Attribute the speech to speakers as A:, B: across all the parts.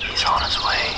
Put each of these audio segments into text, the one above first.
A: He's on his way.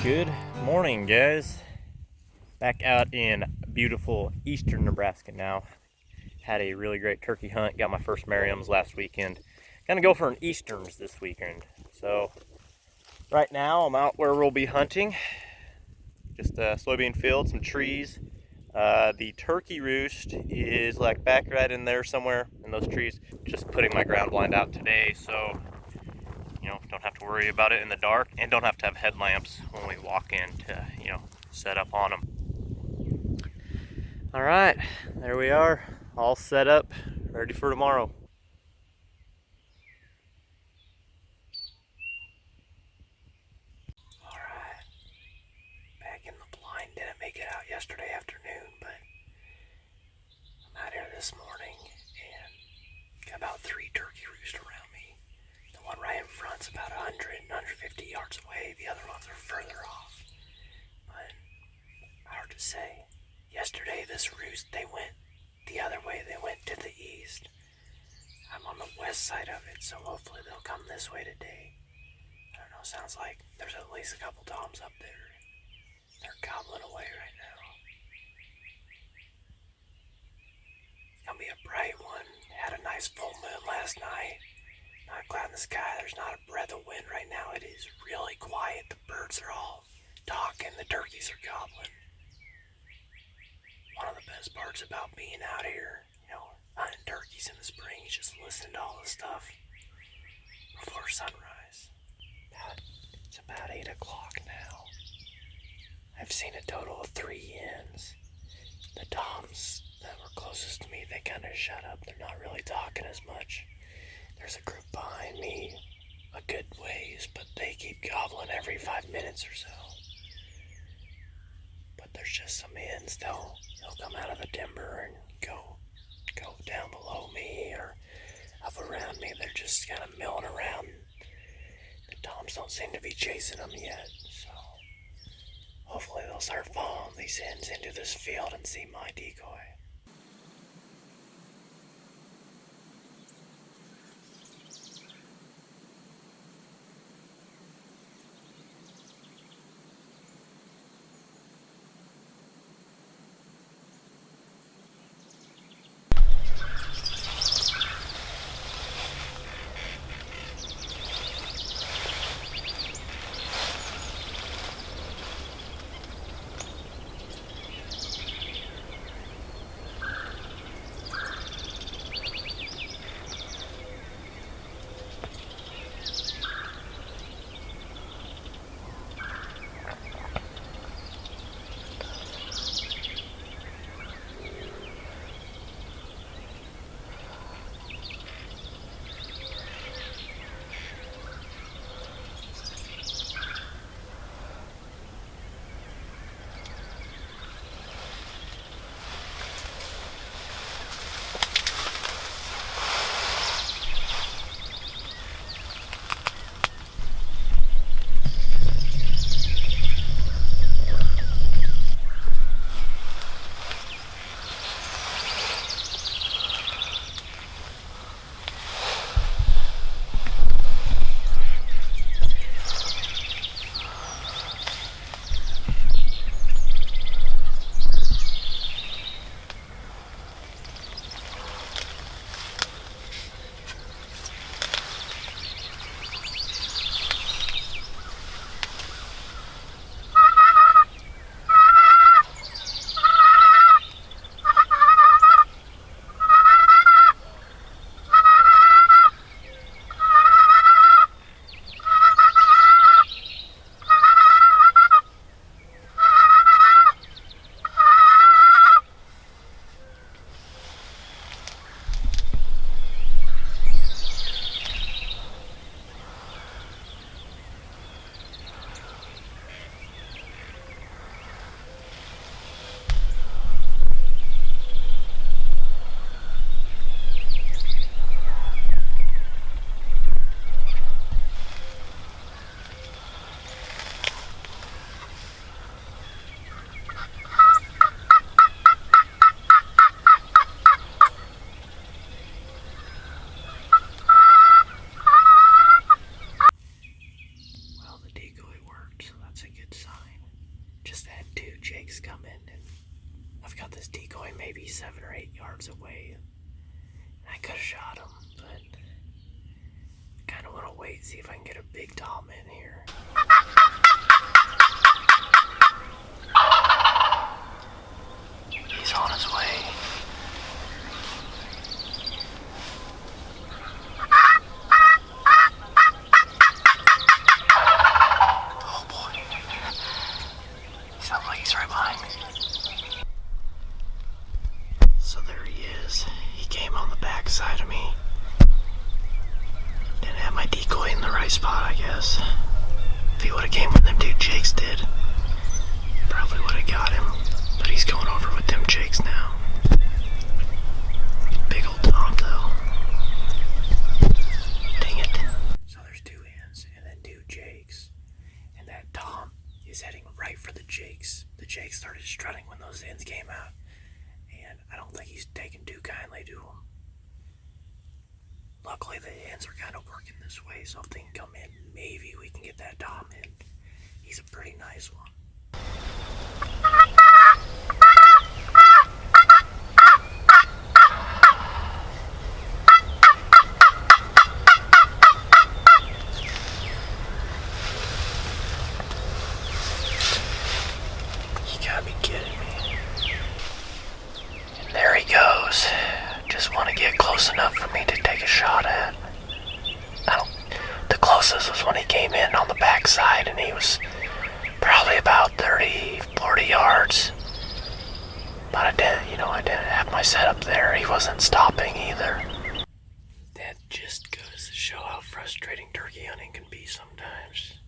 A: Good morning, guys. Back out in beautiful eastern Nebraska now. Had a really great turkey hunt. Got my first Merriam's last weekend. Gonna go for an Easterns this weekend. So right now I'm out where we'll be hunting. Just a soybean field, some trees. The turkey roost is like back right in there somewhere in those trees. Just putting my ground blind out today, so don't have to worry about it in the dark, and don't have to have headlamps when we walk in to, set up on them. All right, there we are, all set up, ready for tomorrow. All right, back in the blind. Didn't make it out yesterday afternoon, but I'm out here this morning and got about 3 turkey roosts around me. The one right in front's about 100, 150 yards away. The other ones are further off. But hard to say. Yesterday, this roost, they went the other way. They went to the east. I'm on the west side of it, so hopefully they'll come this way today. I don't know, sounds like there's at least a couple toms up there. They're gobbling away right now. It's gonna be a bright one. Had a nice full moon last night. Not cloud in the sky. There's not a breath of wind right now. It is really quiet. The birds are all talking. The turkeys are gobbling. One of the best parts about being out here, hunting turkeys in the spring, is just listening to all the stuff before sunrise. It's about 8 o'clock now. I've seen a total of 3 hens. The toms that were closest to me, they kind of shut up. They're not really talking as much. There's a group behind me a good ways, but they keep gobbling every 5 minutes or so. But there's just some hens, they'll come out of the timber and go down below me or up around me. They're just kind of milling around. The toms don't seem to be chasing them yet, so hopefully they'll start following these hens into this field and see my decoy. way. I could have shot him, but I kind of want to wait and see if I can get a big tom in here. He's on his way. Oh boy. He sounds like he's right behind me. So there he is. He came on the back side of me. Didn't have my decoy in the right spot, I guess. If he would have came when them two jakes did, probably would have got him. But he's going over with them jakes now. Big old tom, though. Dang it. So there's two hens and then two jakes. And that tom is heading right for the jakes. The jakes started strutting when those hens came out. And I don't think he's taking too kindly to them. Luckily, the hens are kind of working this way, so if they can come in, maybe we can get that tom in. He's a pretty nice one. You gotta be kidding me. And there he goes. Just want to get close enough for me to take a shot at. The closest was when he came in on the backside, and he was probably about 30, 40 yards. But I didn't have my setup there. He wasn't stopping either. That just goes to show how frustrating turkey hunting can be sometimes.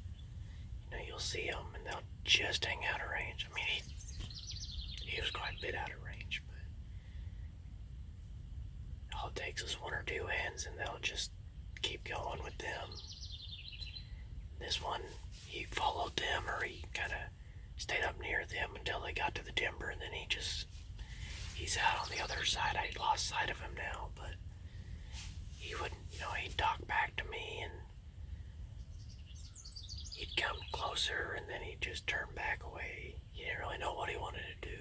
A: You'll see them and they'll just hang out of range. I mean, he was quite a bit out of range, but all it takes is one or two hens and they'll just keep going with them. This one, he followed them, or he kind of stayed up near them until they got to the timber, and then he's out on the other side. I lost sight of him now, but he would, he'd talk back to me, and he'd come closer, and then he'd just turn back away. He didn't really know what he wanted to do.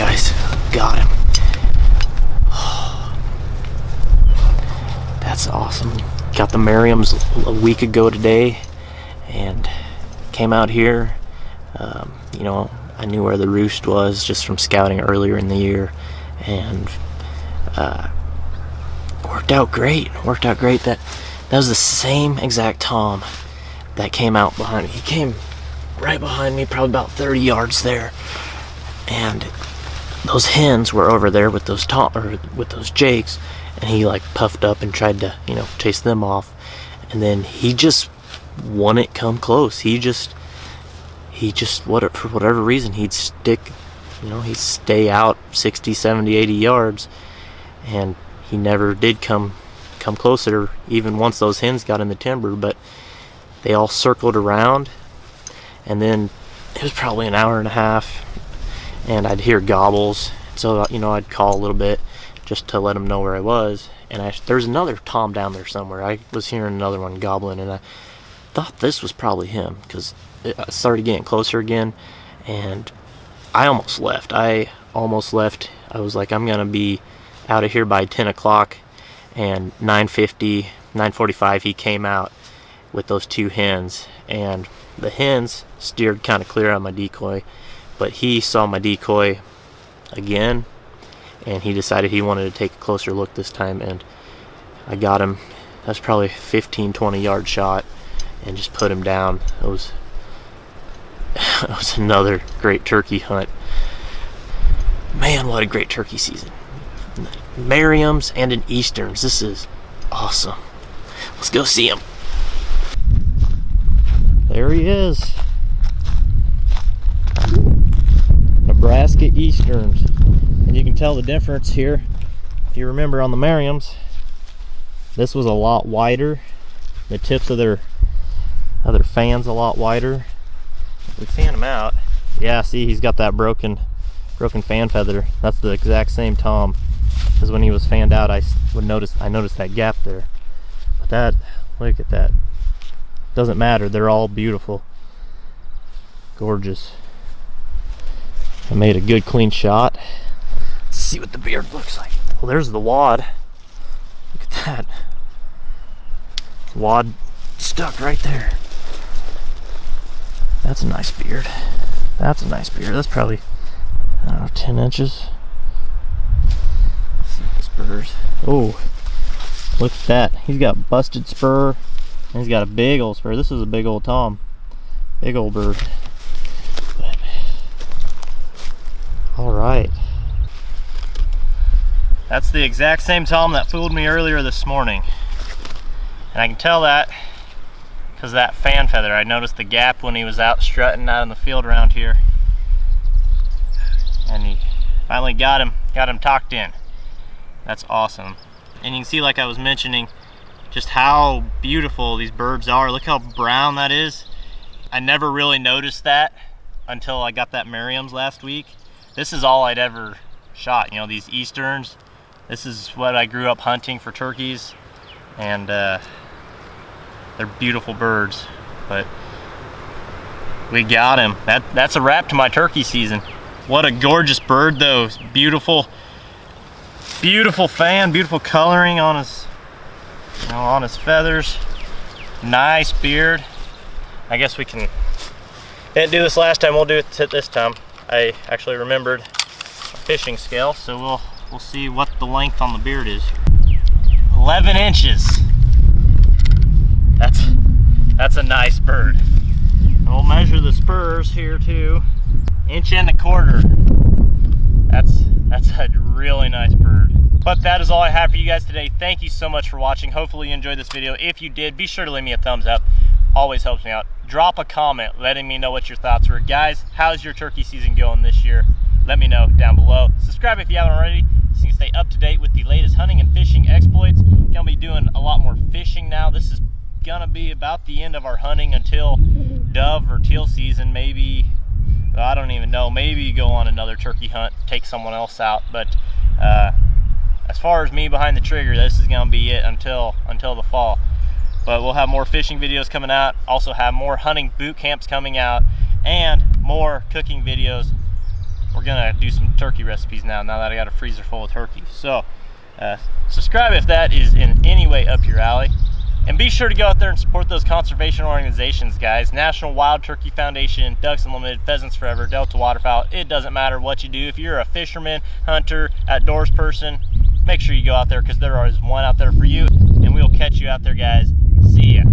A: guys, got him. That's awesome. Got the Merriams a week ago today and came out here. You know, I knew where the roost was just from scouting earlier in the year, and worked out great. That was the same exact tom that came out behind me. He came right behind me, probably about 30 yards there, and those hens were over there with those with those jakes, and he like puffed up and tried to, you know, chase them off, and then he just wouldn't come close. He just for whatever reason, he'd stick, you know, he'd stay out 60, 70, 80 yards, and he never did come closer, even once those hens got in the timber. But they all circled around, and then it was probably an hour and a half, and I'd hear gobbles, so, you know, I'd call a little bit just to let them know where I was. And there's another tom down there somewhere. I was hearing another one gobbling, and I thought this was probably him, because it started getting closer again, and I almost left. I was like, I'm gonna be out of here by 10 o'clock, and 9:50, 9:45 he came out with those two hens, and the hens steered kind of clear on my decoy, but he saw my decoy again, and he decided he wanted to take a closer look this time, and I got him. That's probably a 15-20 yard shot, and just put him down. It was another great turkey hunt. Man, what a great turkey season. Merriams and an Easterns. This is awesome. Let's go see him. There he is. Nebraska Easterns. And you can tell the difference here. If you remember on the Merriams, this was a lot wider. The tips of their fans a lot wider. We fan him out. Yeah, see, he's got that broken fan feather. That's the exact same tom. Because when he was fanned out, I noticed that gap there. But that, look at that. Doesn't matter. They're all beautiful, gorgeous. I made a good clean shot. Let's see what the beard looks like. Well, there's the wad. Look at that. Wad stuck right there. That's a nice beard. That's a nice beard. That's probably, I don't know, 10 inches. Let's see the spurs. Oh, look at that. He's got busted spur, and he's got a big old spur. This is a big old tom. Big old bird. But, all right. That's the exact same tom that fooled me earlier this morning. And I can tell that because that fan feather. I noticed the gap when he was out strutting out in the field around here, and he finally got him tucked in. That's awesome. And you can see, like I was mentioning, just how beautiful these birds are. Look how brown that is. I never really noticed that until I got that Merriams last week. This is all I'd ever shot, you know, these Easterns. This is what I grew up hunting for turkeys, and they're beautiful birds. But we got him. That's a wrap to my turkey season. What a gorgeous bird though. Beautiful fan, beautiful coloring on his, you know, on his feathers. Nice beard. I guess we didn't do this last time, we'll do it this time. I actually remembered a fishing scale, so we'll see what the length on the beard is. 11 inches. That's a nice bird. And we'll measure the spurs here too. 1.25 inches. That's a really nice bird. But that is all I have for you guys today. Thank you so much for watching. Hopefully you enjoyed this video. If you did, be sure to leave me a thumbs up. Always helps me out. Drop a comment letting me know what your thoughts were. Guys, how's your turkey season going this year? Let me know down below. Subscribe if you haven't already, so you can stay up to date with the latest hunting and fishing exploits. Gonna be doing a lot more fishing now. This is gonna be about the end of our hunting until dove or teal season. Maybe, I don't even know, maybe go on another turkey hunt, take someone else out. But as far as me behind the trigger, this is gonna be it until the fall. But we'll have more fishing videos coming out, also have more hunting boot camps coming out, and more cooking videos we're gonna do some turkey recipes now that I got a freezer full of turkeys. So subscribe if that is in any way up your alley. And be sure to go out there and support those conservation organizations, guys. National Wild Turkey Foundation, Ducks Unlimited, Pheasants Forever, Delta Waterfowl. It doesn't matter what you do. If you're a fisherman, hunter, outdoors person, make sure you go out there, because there is one out there for you. And we'll catch you out there, guys. See ya.